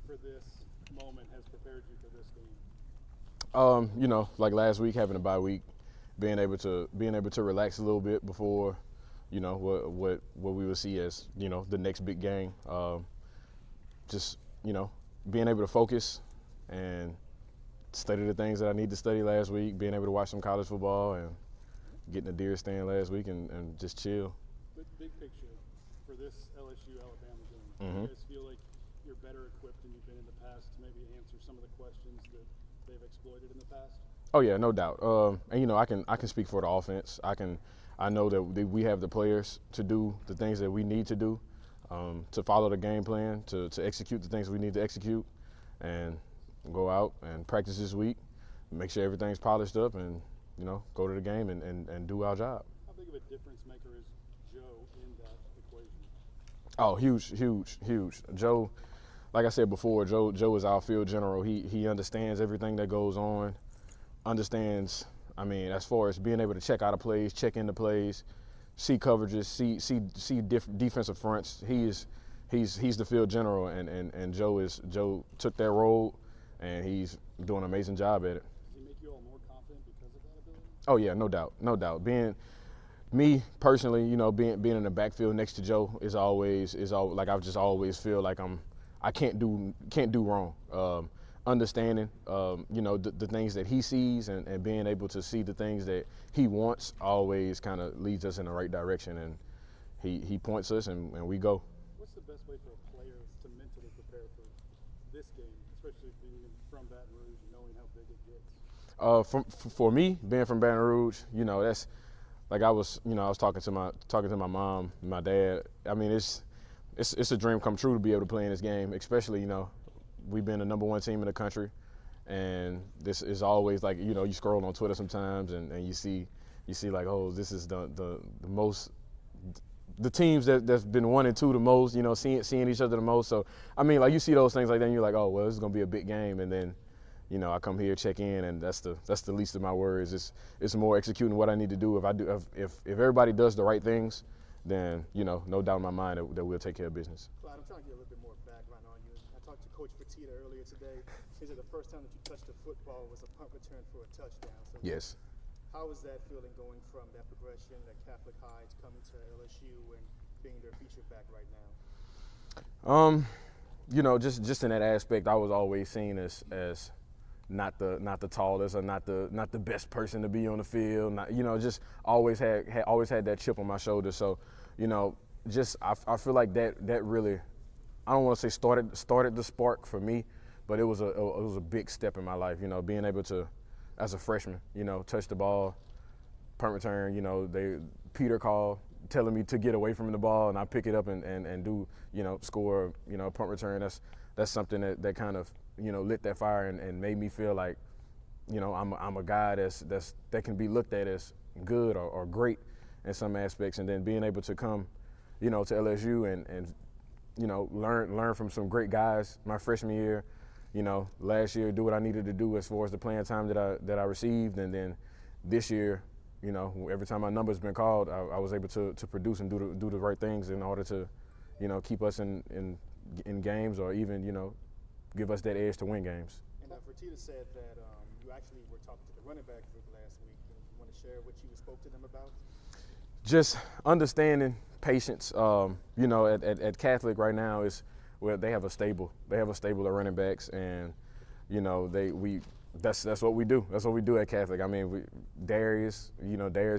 for this moment has prepared you for this game? Like last week, having a bye week, being able to relax a little bit before, what we will see as the next big game. Just being able to focus and study the things that I need to study last week. Being able to watch some college football and getting a deer stand last week and just chill. Big picture for this LSU Alabama game. Do you guys feel like you're better equipped than you've been in the past to maybe answer some of the questions that they've exploited in the past? Oh yeah, no doubt. And I can speak for the offense. I know that we have the players to do the things that we need to do, to follow the game plan, to execute the things we need to execute, and go out and practice this week, make sure everything's polished up, and go to the game and do our job. How big of a difference maker is Joe in that equation? Oh, huge. Joe, like I said before, Joe is our field general. He understands everything that goes on, understands, as far as being able to check out of plays, check into plays, see coverages, see defensive fronts. He's the field general, and Joe took that role, and he's doing an amazing job at it. Does he make you all more confident because of that ability? Oh yeah, no doubt. Being me personally, being in the backfield next to Joe is always like I just always feel like I can't do wrong. Understanding, the things that he sees and being able to see the things that he wants always kind of leads us in the right direction, and he points us and we go. What's the best way for a player to mentally prepare for this game, especially being from Baton Rouge and knowing how big it gets? For me, being from Baton Rouge, that's like I was talking to my mom, my dad. It's a dream come true to be able to play in this game, especially we've been the number one team in the country, and this is always like you scroll on Twitter sometimes and you see like, oh, this is the most, the teams that's been 1 and 2 the most, seeing each other the most. So like you see those things like that and you're like, oh well, this is gonna be a big game, and then I come here, check in, and that's the least of my worries. It's more executing what I need to do. If everybody does the right things, then no doubt in my mind that we'll take care of business. Clyde, I'm trying to get a little bit more background on you. I talked to Coach Fertitta earlier today. He said the first time that you touched the football was a punt return for a touchdown. So Yes. how is that feeling going from that progression at Catholic High to coming to LSU and being their featured back right now? Just in that aspect, I was always seen as not the tallest or not the best person to be on the field. Just always had that chip on my shoulder. So, I feel like that really, I don't want to say started the spark for me, but it was a big step in my life. Being able to, as a freshman, touch the ball, punt return. Peter called telling me to get away from the ball, and I pick it up and do score a punt return. That's something that kind of lit that fire and made me feel like I'm a guy that can be looked at as good or great in some aspects, and then being able to come to LSU and learn from some great guys my freshman year, last year do what I needed to do as far as the playing time that I received, and then this year, every time my number's been called, I was able to produce and do the right things in order to keep us in games, or even give us that edge to win games. And Fertitta said that you actually were talking to the running back group last week. And you want to share what you spoke to them about? Just understanding patience. At Catholic right now is where they have a stable. They have a stable of running backs, and that's what we do. That's what we do at Catholic. Darius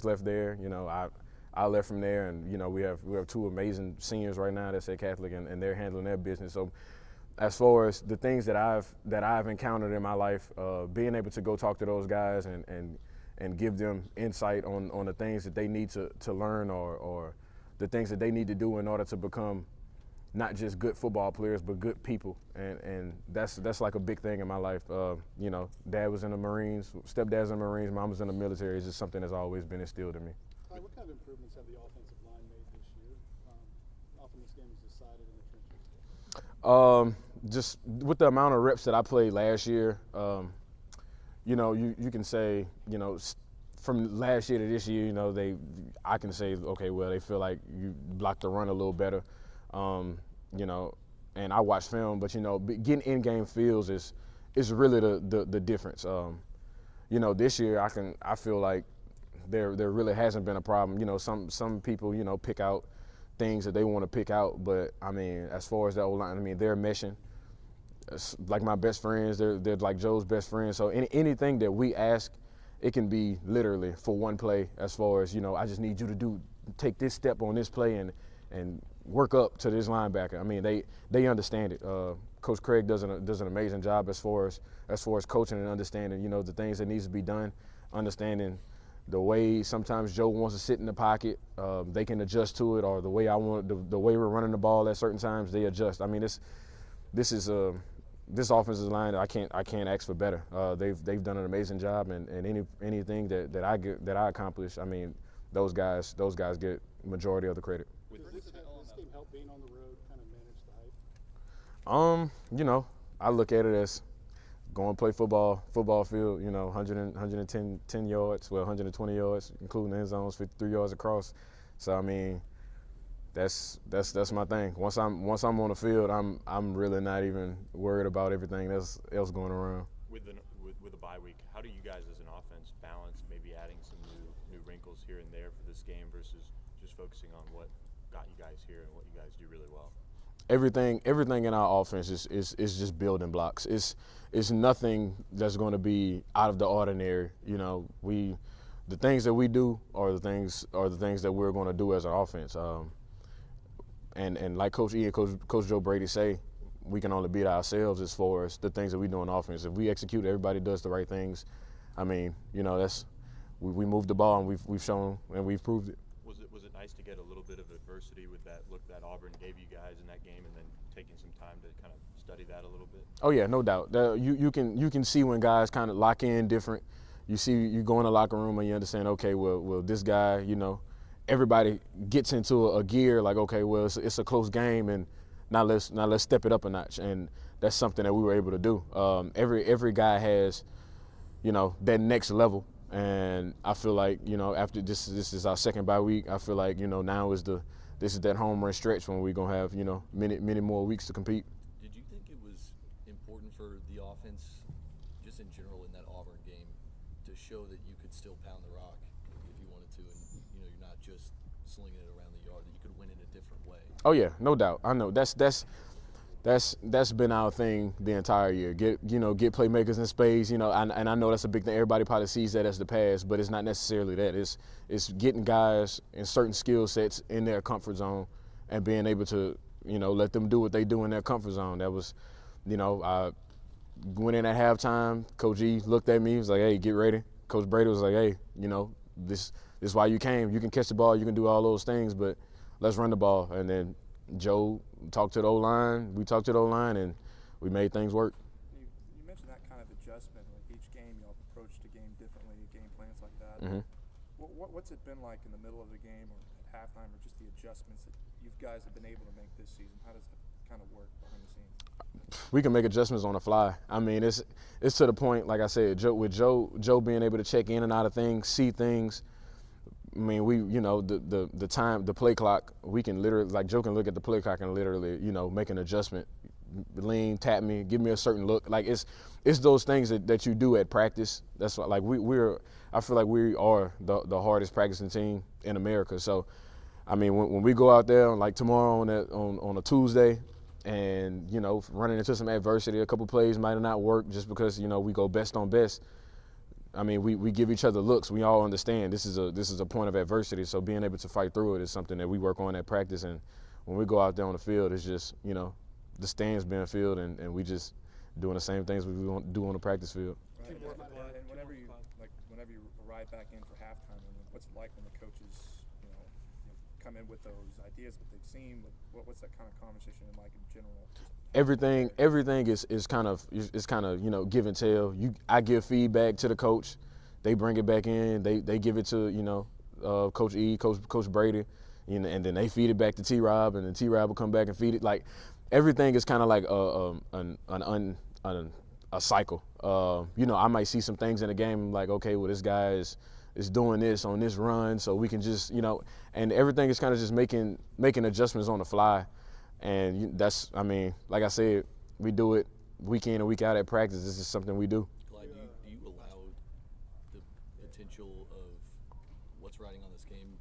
left there. I left from there, and we have 2 amazing seniors right now that's at Catholic, and they're handling their business. So, as far as the things that I've encountered in my life, being able to go talk to those guys and give them insight on the things that they need to learn, or the things that they need to do in order to become not just good football players, but good people. And that's like a big thing in my life. Dad was in the Marines, stepdad's in the Marines, mom was in the military. It's just something that's always been instilled in me. What kind of improvements have the offensive line made this year? Often this game is decided in the trenches. Just with the amount of reps that I played last year, you can say, from last year to this year, I can say, okay, well, they feel like you blocked the run a little better. and I watch film, but getting in-game feels is really the difference. This year I feel like there really hasn't been a problem. Some people pick out things that they want to pick out, but I mean, as far as the O-line, I mean, they're meshing. It's like my best friends, they're like Joe's best friends. So anything that we ask, it can be literally for one play. As far as I just need you to take this step on this play and work up to this linebacker. I mean, they understand it. Coach Craig does an amazing job as far as coaching and understanding the things that needs to be done, understanding the way sometimes Joe wants to sit in the pocket, they can adjust to it, or the way the way we're running the ball at certain times, they adjust. I mean, this offensive line, I can't ask for better. They've done an amazing job, and anything that I accomplish, I mean, those guys get majority of the credit. Does this game help being on the road kind of manage the hype? I look at it as go and play football field, 110 yards, 120 yards, including the end zones, 53 yards across. So I mean, that's my thing. Once I'm on the field, I'm really not even worried about everything else going around. With a bye week, how do you guys as an offense balance maybe adding some new wrinkles here and there for this game versus just focusing on what got you guys here and what you guys do really well? Everything in our offense is just building blocks. It's nothing that's going to be out of the ordinary. The things that we do are the things that we're going to do as an offense. And like Coach E and Coach Joe Brady say, we can only beat ourselves as far as the things that we do on offense. If we execute, everybody does the right things. I mean, we moved the ball and we've shown and we've proved it. Was it nice to get a little bit of adversity with that look that Auburn gave you guys in that game, and then taking some time to kind of study that a little bit? Oh yeah, no doubt. You can see when guys kind of lock in different. You go in the locker room and you understand. Okay, well this guy, everybody gets into a gear like, okay, well it's a close game, and now let's step it up a notch, and that's something that we were able to do. Every guy has, that next level. And I feel like, after this is our second bye week, I feel like, now this is that home run stretch when we're going to have, many more weeks to compete. Did you think it was important for the offense, just in general in that Auburn game, to show that you could still pound the rock if you wanted to, and, you're not just slinging it around the yard, that you could win in a different way? Oh, yeah, no doubt. I know. That's been our thing the entire year. Get playmakers in space, and I know that's a big thing. Everybody probably sees that as the pass, but it's not necessarily that. It's getting guys in certain skill sets in their comfort zone and being able to, let them do what they do in their comfort zone. That was, I went in at halftime. Coach E looked at me. He was like, "Hey, get ready." Coach Brady was like, "Hey, this is why you came. You can catch the ball. You can do all those things, but let's run the ball." And then Joe talked to the O-line, we talked to the O-line, and we made things work. You mentioned that kind of adjustment. Like each game, y'all approached a game differently, game plans like that. Mm-hmm. What's it been like in the middle of the game or at halftime, or just the adjustments that you guys have been able to make this season? How does that kind of work behind the scenes? We can make adjustments on the fly. I mean, it's to the point, like I said, Joe being able to check in and out of things, see things. I mean, the play clock, we can literally, like Joe can look at the play clock and literally, make an adjustment, lean, tap me, give me a certain look. Like it's those things that you do at practice. That's what, like I feel like we are the hardest practicing team in America. So, I mean, when we go out there, like tomorrow on a Tuesday, and running into some adversity, a couple plays might not work just because we go best on best. I mean, we give each other looks. We all understand this is a point of adversity. So being able to fight through it is something that we work on at practice. And when we go out there on the field, it's just the stands being filled, and we just doing the same things we do on the practice field. Right. And whenever you arrive back in for halftime, what's it like when the coaches come in with those ideas, what they've seen? What's that kind of conversation like in general? Everything is kind of give and tell. I give feedback to the coach, they bring it back in, they give it to Coach E, Coach Brady, and then they feed it back to T-Rob, and then T-Rob will come back and feed it. Like everything is kind of like a cycle. I might see some things in the game like, okay, well this guy is doing this on this run, so we can just and everything is kind of just making adjustments on the fly. And that's, I mean, like I said, we do it week in and week out at practice. This is something we do. Clyde, do you allow the potential of what's riding on this game,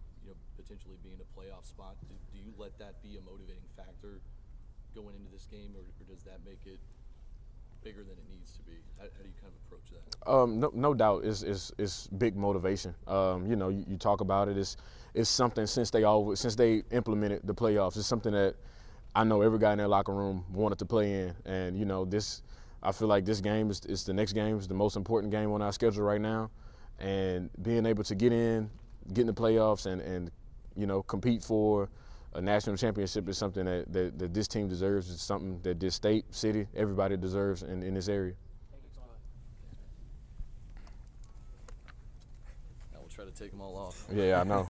potentially being a playoff spot? Do you let that be a motivating factor going into this game, or does that make it bigger than it needs to be? How do you kind of approach that? No doubt, it's big motivation. You talk about it. It's something since they implemented the playoffs. It's something that I know every guy in their locker room wanted to play in, and I feel like this game is the next game is the most important game on our schedule right now, and being able to get in the playoffs and compete for a national championship is something that this team deserves. It's something that this state, city, everybody deserves in this area. Now we'll try to take them all off. Yeah, I know.